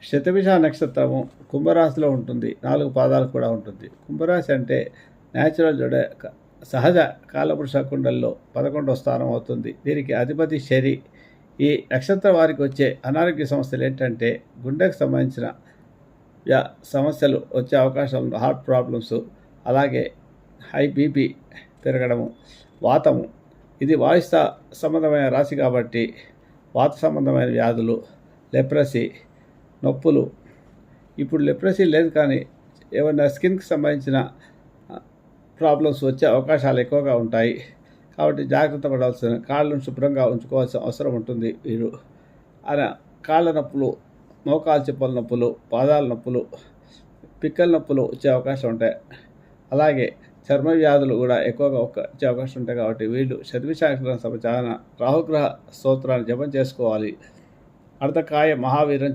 శతభిష నక్షత్రము కుంభరాశిలో ఉంటుంది. 4 పాదాలు కూడా ఉంటుంది. కుంభరాశి అంటే న్యాచురల్ జొడాక్ సహజ కాలపురుష కుండల్లో 11వ స్థానం అవుతుంది. దీనికి అధిపతి శని. ఈ నక్షత్రం వారికి వచ్చే అనారోగ్య సమస్యలు ఏంటంటే గుండెకు సంబంధించిన సమస్యలు వచ్చే అవకాశం, హార్ట్ ప్రాబ్లమ్స్, అలాగే హై బీపీ పెరగడము, వాతము. ఇది వాయుస్థ సంబంధమైన రాశి కాబట్టి వాత సంబంధమైన వ్యాధులు, లెప్రసీ, నొప్పులు. ఇప్పుడు లెప్రసీ లేదు కానీ ఏమైనా స్కిన్కి సంబంధించిన ప్రాబ్లమ్స్ వచ్చే అవకాశాలు ఎక్కువగా ఉంటాయి. కాబట్టి జాగ్రత్త పడాల్సిన, కాళ్ళను శుభ్రంగా ఉంచుకోవాల్సిన అవసరం ఉంటుంది. వీరు కాళ్ళ నొప్పులు, మోకాలు చిప్పల నొప్పులు, పాదాల నొప్పులు, పిక్కల నొప్పులు వచ్చే అవకాశం ఉంటాయి. అలాగే చర్మ వ్యాధులు కూడా ఎక్కువగా వచ్చే అవకాశం ఉంటాయి. కాబట్టి వీళ్ళు శతభిష సమచారణ రాహుగ్రహ స్తోత్రాన్ని జపం చేసుకోవాలి. అర్ధకాయ మహావీరం